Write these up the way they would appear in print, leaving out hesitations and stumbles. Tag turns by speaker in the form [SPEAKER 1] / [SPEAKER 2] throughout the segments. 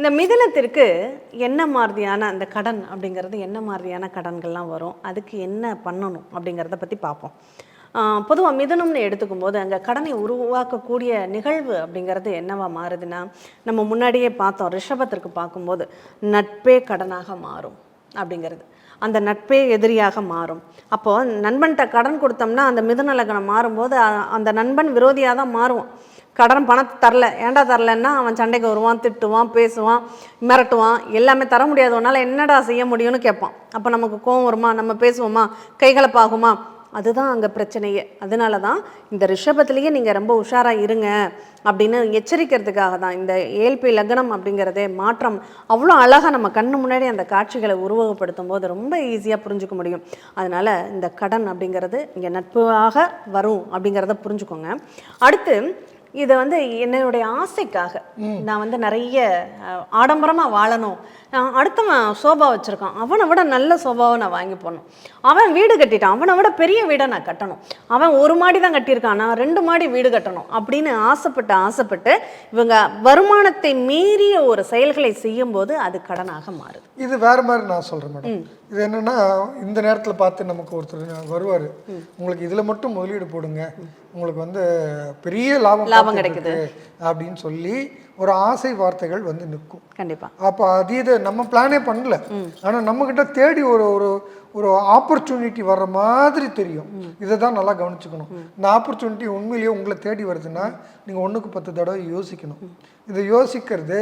[SPEAKER 1] இந்த மிதுனத்திற்கு என்ன மாதிரியான அந்த கடன் அப்படிங்கிறது என்ன மாதிரியான கடன்கள்லாம் வரும், அதுக்கு என்ன பண்ணணும் அப்படிங்கிறத பற்றி பார்ப்போம். பொதுவாக மிதுனம்னு எடுத்துக்கும் போது அங்கே கடனை உருவாக்கக்கூடிய நிகழ்வு அப்படிங்கிறது என்னவா மாறுதுன்னா, நம்ம முன்னாடியே பார்த்தோம் ரிஷபத்திற்கு பார்க்கும்போது நட்பே கடனாக மாறும் அப்படிங்கிறது, அந்த நட்பே எதிரியாக மாறும். அப்போது நண்பன்கிட்ட கடன் கொடுத்தோம்னா அந்த மிதுன லக்னம் மாறும்போது அந்த நண்பன் விரோதியாக தான் மாறுவோம். கடன் பணத்தை தரல, ஏன்டா தரலன்னா அவன் சண்டைக்கு வருவான், திட்டுவான், பேசுவான், மிரட்டுவான், எல்லாமே தர முடியாதவனால என்னடா செய்ய முடியும்னு கேட்பான். அப்போ நமக்கு கோவம் வருமா, நம்ம பேசுவோமா, கைகலப்பாகுமா, அதுதான் அங்கே பிரச்சனையே. அதனால தான் இந்த ரிஷபத்திலேயே நீங்கள் ரொம்ப உஷாராக இருங்க அப்படின்னு எச்சரிக்கிறதுக்காக தான் இந்த ஏல்பி லக்னம் அப்படிங்கிறதே மாற்றம் அவ்வளோ அழகாக நம்ம கண்ணு முன்னாடி அந்த காட்சிகளை உருவகப்படுத்தும் போது ரொம்ப ஈஸியாக புரிஞ்சுக்க முடியும். அதனால் இந்த கடன் அப்படிங்கிறது இங்கே நட்பாக வரும் அப்படிங்கிறத புரிஞ்சுக்கோங்க. அடுத்து இதை என்னுடைய ஆசைக்காக நான் நிறைய ஆடம்பரமாக வாழணும், அடுத்தவன் சோபா வச்சுருக்கான், அவனை விட நல்ல சோபாவை நான் வாங்கி போடணும், அவன் வீடு கட்டிட்டான், அவனை விட பெரிய வீடை நான் கட்டணும், அவன் 1 மாடி தான் கட்டியிருக்கான், நான் 2 மாடி வீடு கட்டணும் அப்படின்னு ஆசைப்பட்டு இவங்க வருமானத்தை மீறிய ஒரு செயல்களை செய்யும்போது அது கடனாக மாறுது.
[SPEAKER 2] இது வேற மாதிரி நான் சொல்கிறேன் மேடம். இது என்னன்னா, இந்த நேரத்தில் பார்த்து நமக்கு ஒருத்தர் வருவார், உங்களுக்கு இதில் மட்டும் முதலீடு போடுங்க, உங்களுக்கு பெரிய லாபம் கிடைக்குது அப்படின்னு சொல்லி ஒரு ஆசை வார்த்தைகள் நிற்கும்.
[SPEAKER 1] கண்டிப்பா.
[SPEAKER 2] அப்போ அது நம்ம பிளானே பண்ணல, ஆனால் நம்மக்கிட்ட தேடி ஒரு ஒரு ஒரு ஆப்பர்ச்சுனிட்டி வர்ற மாதிரி தெரியும். இதை தான் நல்லா கவனிச்சுக்கணும். இந்த ஆப்பர்ச்சுனிட்டி உண்மையிலேயே உங்களை தேடி வருதுன்னா நீங்கள் 1க்கு 10 தடவை யோசிக்கணும். இதை யோசிக்கிறது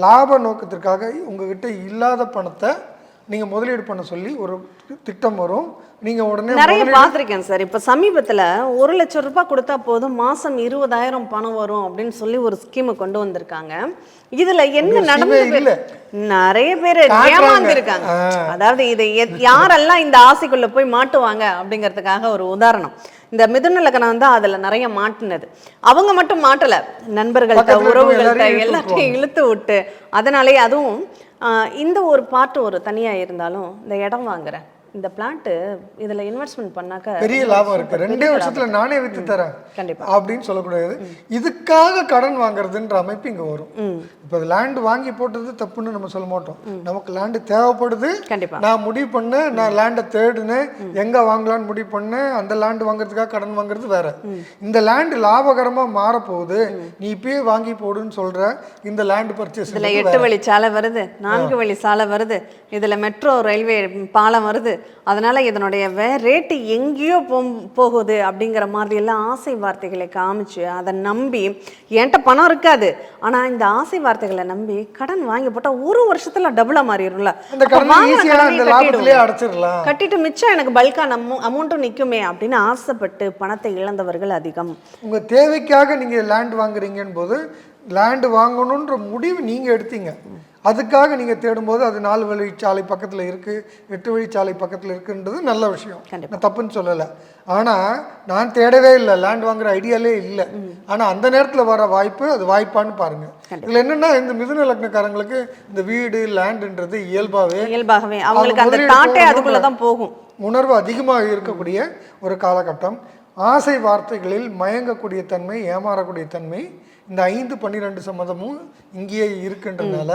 [SPEAKER 2] லாப நோக்கத்திற்காக உங்ககிட்ட இல்லாத பணத்தை நீங்கள் முதலீடு பண்ண சொல்லி ஒரு திட்டம் வரும். நீங்கள் உடனே
[SPEAKER 1] நிறைய பார்த்துருக்கேன் சார். இப்போ சமீபத்தில் 1 லட்சம் ரூபாய் கொடுத்தா போதும் மாதம் 20,000 பணம் வரும் அப்படின்னு சொல்லி ஒரு ஸ்கீமை கொண்டு வந்திருக்காங்க. இதுல என்ன நடந்தது, நிறைய பேர் ஏமாந்துருக்காங்க. அதாவது இதை யாரெல்லாம் இந்த ஆசைக்குள்ள போய் மாட்டுவாங்க அப்படிங்கிறதுக்காக ஒரு உதாரணம், இந்த மிதுன லக்னம் தான் அதுல நிறைய மாட்டினது. அவங்க மட்டும் மாட்டல, நண்பர்கள்ட்ட உறவுகள்கிட்ட எல்லாத்தையும் இழுத்து விட்டு, அதனாலே அதுவும் இந்த ஒரு பாட்டு ஒரு தனியா இருந்தாலும் இந்த இடம் வாங்குறேன், இந்த பிளான்ட் இதுல இன்வெஸ்ட்மெண்ட் பண்ணாக்க
[SPEAKER 2] பெரிய லாபம் இருக்கு, 2 வருஷத்துல நானே வித்து தரேன்
[SPEAKER 1] கண்டிப்பா
[SPEAKER 2] அப்படின்னு சொல்லக்கூடாது. இதுக்காக கடன் வாங்குறதுன்ற அமைப்பு இங்க வரும். இப்போ லேண்ட் வாங்கி போட்டது தப்புன்னு நம்ம சொல்ல மாட்டோம். நமக்கு லேண்ட் தேவைப்படுது, நான் முடிவு பண்ணேன், நான் லேண்டை தேடினேன், எங்க வாங்கலான்னு முடிவு பண்ணேன், அந்த லேண்ட் வாங்குறதுக்காக கடன் வாங்குறது வேற. இந்த லேண்ட் லாபகரமா மாறப்போகுது, நீ இப்பயே வாங்கி போடுன்னு சொல்ற. இந்த லேண்ட் பர்ச்சேஸ்
[SPEAKER 1] இதுல 8 வழி சாலை வருது, 4 வழி சாலை வருது, இதுல மெட்ரோ ரயில்வே பாலம் வருது, அதனால இதனுடைய ரேட்டு எங்கேயோ போகுது அப்படிங்கிற மாதிரி எல்லாம் ஆசை வார்த்தைகளை காமிச்சு அதை நம்பி, என்கிட்ட பணம் இருக்காது ஆனா இந்த ஆசை வார்த்தைகளை நம்பி கடன் வாங்கி போட்டா 1 வருஷத்துல டபுளா மாறிடும்ல, கட்டிட்டு மிச்சம் எனக்கு பல்கா அமௌண்ட்டும் நிக்குமே அப்படின்னு ஆசைப்பட்டு பணத்தை இழந்தவர்கள் அதிகம்.
[SPEAKER 2] உங்க தேவைக்காக நீங்க லேண்ட் வாங்குறீங்கன்னு போது லேண்ட் வாங்கணுன்ற முடிவு நீங்க எடுத்தீங்க, அதுக்காக நீங்கள் தேடும்போது அது 4 வழிச்சாலை பக்கத்தில் இருக்குது, 8 வழிச்சாலை பக்கத்தில் இருக்குன்றது நல்ல விஷயம், நான் தப்புன்னு சொல்லலை. ஆனால் நான் தேடவே இல்லை, லேண்ட் வாங்குற ஐடியாலே இல்லை. ஆனால் அந்த நேரத்தில் வர வாய்ப்பு அது வாய்ப்பான்னு பாருங்கள். இதில் என்னென்னா, இந்த மிதுன லக்னக்காரங்களுக்கு இந்த வீடு லேண்டுன்றது இயல்பாகவே
[SPEAKER 1] அவங்களுக்கு அந்த தாட்டே அதுக்குள்ளே தான் போகும்,
[SPEAKER 2] உணர்வு அதிகமாக இருக்கக்கூடிய ஒரு காலகட்டம். ஆசை வார்த்தைகளில் மயங்கக்கூடிய தன்மை, ஏமாறக்கூடிய தன்மை இந்த 5-12 சம்மதமும் இங்கேயே இருக்குன்றதுனால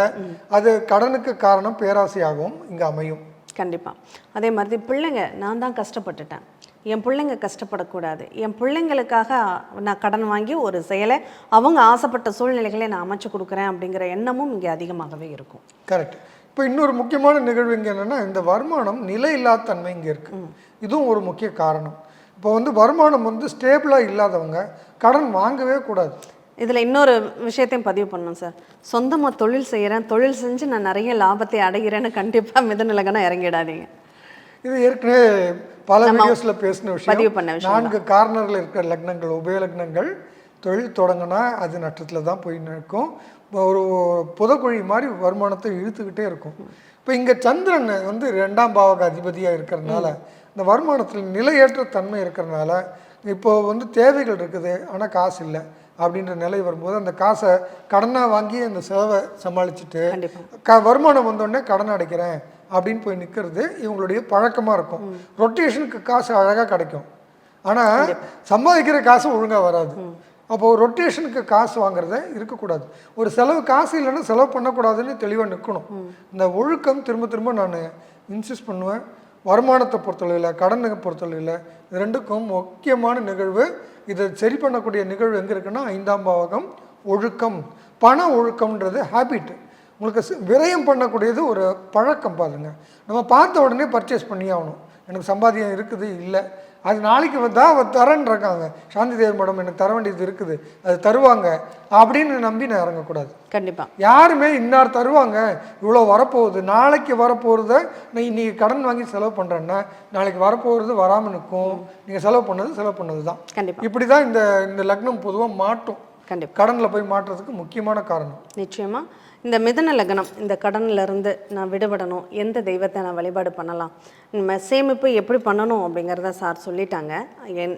[SPEAKER 2] அது கடனுக்கு காரணம் பேராசையாகவும் இங்கே அமையும்.
[SPEAKER 1] கண்டிப்பாக. அதே மாதிரி பிள்ளைங்க, நான் தான் கஷ்டப்பட்டுட்டேன், என் பிள்ளைங்க கஷ்டப்படக்கூடாது, என் பிள்ளைங்களுக்காக நான் கடன் வாங்கி ஒரு செயலை அவங்க ஆசைப்பட்ட சூழ்நிலைகளை நான் அமைச்சு கொடுக்குறேன் அப்படிங்கிற எண்ணமும் இங்கே அதிகமாகவே இருக்கும்.
[SPEAKER 2] கரெக்ட். இப்போ இன்னொரு முக்கியமான நிகழ்வு இங்கே என்னென்னா, இந்த வருமானம் நிலை இல்லாத தன்மை இங்கே இருக்குது. இதுவும் ஒரு முக்கிய காரணம். இப்போ வருமானம் ஸ்டேபிளாக இல்லாதவங்க கடன் வாங்கவே கூடாது.
[SPEAKER 1] இதில் இன்னொரு விஷயத்தையும் பதிவு பண்ணணும் சார். சொந்தமாக தொழில் செய்கிறேன், தொழில் செஞ்சு நான் நிறைய லாபத்தை அடைகிறேன்னு கண்டிப்பாக மிதுன லக்னம் இறங்கிடாதீங்க.
[SPEAKER 2] இது ஏற்கனவே பல வீடியோஸில் பேசின விஷயம், பதிவு பண்ண விஷயம். 4 கார்னரில் இருக்கிற லக்னங்கள், உபய லக்னங்கள் தொழில் தொடங்கினா அது நட்டத்தில் தான் போய் நிற்கும். ஒரு புதக்குழி மாதிரி வருமானத்தை இழுத்துக்கிட்டே இருக்கும். இப்போ இங்கே சந்திரன் 2ஆம் பாவக அதிபதியாக இருக்கிறதுனால இந்த வருமானத்தில் நிலையற்ற தன்மை இருக்கிறதுனால இப்போ தேவைகள் இருக்குது ஆனால் காசு இல்லை அப்படின்ற நிலை வரும்போது அந்த காசை கடனாக வாங்கி அந்த செலவை சமாளிச்சுட்டு வருமானம் வந்தோடனே கடன் அடைக்கிறேன் அப்படின்னு போய் நிற்கிறது இவங்களுடைய பழக்கமாக இருக்கும். ரொட்டேஷனுக்கு காசு அழகாக கிடைக்கும், ஆனால் சம்பாதிக்கிற காசு ஒழுங்காக வராது. அப்போ ரொட்டேஷனுக்கு காசு வாங்குறத இருக்கக்கூடாது. ஒரு செலவு காசு இல்லைன்னா செலவு பண்ணக்கூடாதுன்னு தெளிவாக நிற்கணும். இந்த ஒழுக்கம் திரும்ப திரும்ப நான் இன்சிஸ்ட் பண்ணுவேன். வருமானத்தை பொறுத்தளவில், கடனை பொறுத்தளவில், இது ரெண்டுக்கும் முக்கியமான நிகழ்வு. இதை சரி பண்ணக்கூடிய நிகழ்வு எங்கே இருக்குன்னா 5ஆம் பாவகம் ஒழுக்கம். பண ஒழுக்கம்ன்றது ஹேபிட். உங்களுக்கு விரயம் பண்ணக்கூடியது ஒரு பழக்கம். பாருங்க, நம்ம பார்த்த உடனே பர்ச்சேஸ் பண்ணி ஆகணும். எனக்கு சம்பாத்தியம் இருக்குது, இல்லை அது நாளைக்கு தான் தரேன்னு இருக்காங்க, சாந்தி தேவி மேடம் எனக்கு தர வேண்டியது இருக்குது, அது தருவாங்க அப்படின்னு நம்பி நான் இறங்கக்கூடாது.
[SPEAKER 1] கண்டிப்பாக
[SPEAKER 2] யாருமே இன்னார் தருவாங்க, இவ்வளோ வரப்போகுது, நாளைக்கு வரப்போகிறத நான் இன்னைக்கு கடன் வாங்கி செலவு பண்ணுறேன்னா நாளைக்கு வரப்போகிறது வராமல் நிற்கும். நீங்கள் செலவு பண்ணது தான்.
[SPEAKER 1] கண்டிப்பாக
[SPEAKER 2] இப்படி தான் இந்த லக்னம் பொதுவாக மாட்டும்.
[SPEAKER 1] கண்டிப்பாக
[SPEAKER 2] கடனில் போய் மாட்டுறதுக்கு முக்கியமான காரணம்.
[SPEAKER 1] நிச்சயமாக இந்த மிதுன லக்னம் இந்த கடன்லேருந்து நான் விடுபடணும், எந்த தெய்வத்தை நான் வழிபாடு பண்ணலாம், நம்ம சேமிப்பு எப்படி பண்ணணும் அப்படிங்கிறத சார் சொல்லிட்டாங்க.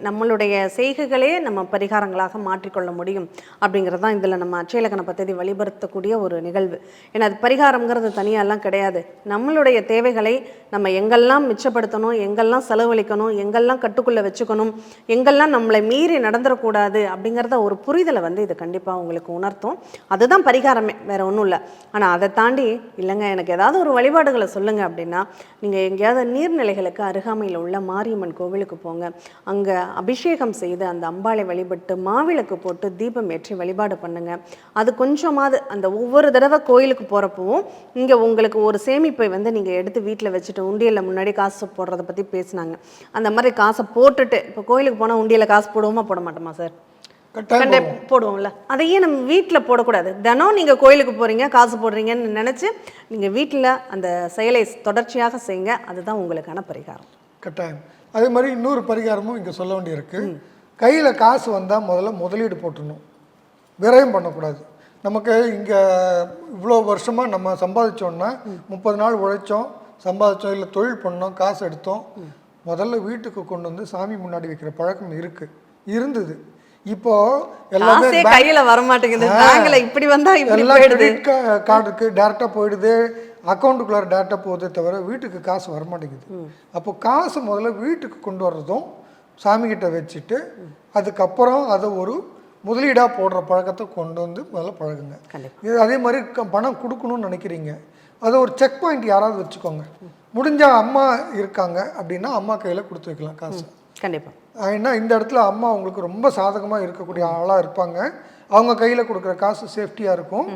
[SPEAKER 1] நம்மளுடைய செய்கைகளே நம்ம பரிகாரங்களாக மாற்றிக்கொள்ள முடியும் அப்படிங்கிறது தான் இதில் நம்ம அட்சயலக்கண பദ്ധதி வழிபடுத்தக்கூடிய ஒரு நிகழ்வு. ஏன்னா அது பரிகாரங்கிறது தனியாலாம் கிடையாது. நம்மளுடைய தேவைகளை நம்ம எங்கெல்லாம் மிச்சப்படுத்தணும், எங்கெல்லாம் செலவழிக்கணும், எங்கெல்லாம் கட்டுக்குள்ளே வச்சுக்கணும், எங்கெல்லாம் நம்மளை மீறி நடந்துடக்கூடாது அப்படிங்கிறத ஒரு புரிதலை இது கண்டிப்பாக உங்களுக்கு உணர்த்தும். அதுதான் பரிகாரமே, வேறு ஒன்றும் இல்லை. ஆனால் அதை தாண்டி இல்லைங்க எனக்கு ஏதாவது ஒரு வழிபாடுகளை சொல்லுங்கள் அப்படின்னா, நீங்கள் எங்கேயாவது நீர்நிலைகளுக்கு அருகாமையில் உள்ள மாரியம்மன் கோவிலுக்கு போங்க. அங்கே அபிஷேகம் செய்து அந்த அம்பாளை வழிபட்டு மாவிளக்கு போட்டு தீபம் ஏற்றி வழிபாடு பண்ணுங்க. அது கொஞ்சமாவது அந்த ஒவ்வொரு தடவை கோயிலுக்கு போகிறப்பவும் இங்கே உங்களுக்கு ஒரு சேமிப்பை நீங்கள் எடுத்து வீட்டில் வச்சுட்டு உண்டியலில் முன்னாடி காசு போடுறத பற்றி பேசினாங்க. அந்த மாதிரி காசை போட்டுட்டு இப்போ கோயிலுக்கு போனால் உண்டியலில் காசு போடுவோமா போட மாட்டோமா சார்? போடுவோம்ல. அதையே நம்ம வீட்டில் போடக்கூடாது. தினம் நீங்கள் கோயிலுக்கு போகிறீங்க, காசு போடுறீங்கன்னு நினச்சி நீங்கள் வீட்டில் அந்த செயலை தொடர்ச்சியாக செய்யுங்க. அதுதான் உங்களுக்கான பரிகாரம்.
[SPEAKER 2] கட்டாயம். அதே மாதிரி இன்னொரு பரிகாரமும் இங்கே சொல்ல வேண்டியிருக்கு. கையில் காசு வந்தால் முதல்ல முதலீடு போட்டுடணும், விரயம் பண்ணக்கூடாது. நமக்கு இங்கே இவ்வளோ வருஷமாக நம்ம சம்பாதிச்சோன்னா 30 நாள் உழைச்சோம், சம்பாதிச்சோம், இல்லை தொழில் பண்ணோம், காசு எடுத்தோம், முதல்ல வீட்டுக்கு கொண்டு வந்து சாமி முன்னாடி வைக்கிற பழக்கம் இருந்தது. இப்போ எல்லாமே
[SPEAKER 1] கையில வர மாட்டேங்குது. பேங்க்ல இப்படி வந்தா இப்படி போயிடுது,
[SPEAKER 2] கார்டுக்கு டைரக்டா போயிடுது, அக்கௌண்ட்டுக்குள்ளார டைரக்டா போகுதே தவிர வீட்டுக்கு காசு வர மாட்டேங்குது. அப்போ காசு முதல்ல வீட்டுக்கு கொண்டு வர்றதும் சாமி கிட்ட வச்சுட்டு அதுக்கப்புறம் அதை ஒரு முதலீடாக போடுற பழக்கத்தை கொண்டு வந்து முதல்ல பழகுங்க. இது அதே மாதிரி பணம் கொடுக்கணும்னு நினைக்கிறீங்க, அதை ஒரு செக் பாயிண்ட் யாராவது வச்சுக்கோங்க. முடிஞ்சால் அம்மா இருக்காங்க அப்படின்னா அம்மா கையில் கொடுத்து வைக்கலாம் காசு.
[SPEAKER 1] கண்டிப்பாக.
[SPEAKER 2] ஏன்னா இந்த இடத்துல அம்மா உங்களுக்கு ரொம்ப சாதகமாக இருக்கக்கூடிய ஆளாக இருப்பாங்க. அவங்க கையில் கொடுக்குற காசு சேஃப்டியாக இருக்கும்.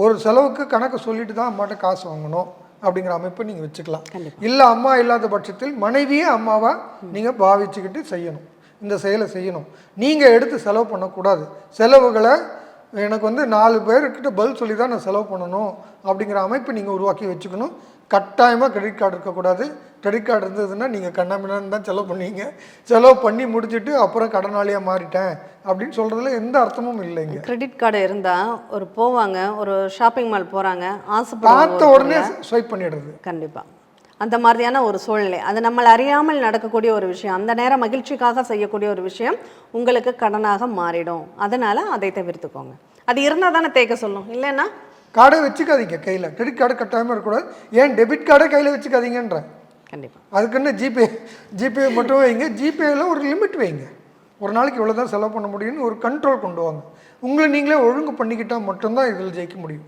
[SPEAKER 2] ஒரு செலவுக்கு கணக்கு சொல்லிட்டு தான் அம்மாட்ட காசு வாங்கணும் அப்படிங்கிற அமைப்பை நீங்கள் வச்சுக்கலாம். இல்லை அம்மா இல்லாத பட்சத்தில் மனைவியே அம்மாவாக நீங்கள் பாவிச்சுக்கிட்டு செய்யணும், இந்த செயலை செய்யணும். நீங்கள் எடுத்து செலவு பண்ணக்கூடாது. செலவுகளை எனக்கு 4 பேர்கிட்ட பதில் சொல்லி தான் நான் செலவு பண்ணணும் அப்படிங்கிற அமைப்பு நீங்கள் உருவாக்கி வச்சுக்கணும். கட்டாயமாக கிரெடிட் கார்டு இருக்கக்கூடாது. கிரெடிட் கார்டு இருந்ததுன்னா நீங்கள் கண்ணாமின்னு தான் செலவு பண்ணுவீங்க. செலவு பண்ணி முடிச்சுட்டு அப்புறம் கடனாளியாக மாறிட்டேன் அப்படின்னு சொல்கிறதுல எந்த அர்த்தமும் இல்லைங்க.
[SPEAKER 1] கிரெடிட் கார்டு இருந்தால் ஒரு போவாங்க, ஒரு ஷாப்பிங் மால் போகிறாங்க,
[SPEAKER 2] பார்த்த உடனே ஸ்வைப் பண்ணிடுறது.
[SPEAKER 1] கண்டிப்பாக அந்த மாதிரியான ஒரு சூழ்நிலை, அது நம்மளை அறியாமல் நடக்கக்கூடிய ஒரு விஷயம். அந்த நேரம் மகிழ்ச்சிக்காக செய்யக்கூடிய ஒரு விஷயம் உங்களுக்கு கடனாக மாறிடும். அதனால் அதை தவிர்த்துக்கோங்க. அது இருந்தால் தானே தேக்க சொல்லும், இல்லைன்னா
[SPEAKER 2] கார்டை வச்சுக்காதீங்க கையில். கிரெடிட் கார்டு கட்டாயமாக இருக்கக்கூடாது. ஏன் டெபிட் கார்டை கையில் வச்சுக்காதீங்கன்ற.
[SPEAKER 1] கண்டிப்பாக.
[SPEAKER 2] அதுக்குன்னு ஜிபே மட்டும் வைங்க. ஜிபேயில் ஒரு லிமிட் வைங்க. ஒரு நாளைக்கு இவ்வளோ தான் செலவு பண்ண முடியும்னு ஒரு கண்ட்ரோல் கொண்டு வாங்க. உங்களை நீங்களே ஒழுங்கு பண்ணிக்கிட்டால் மட்டும்தான் இதில் ஜெயிக்க முடியும்.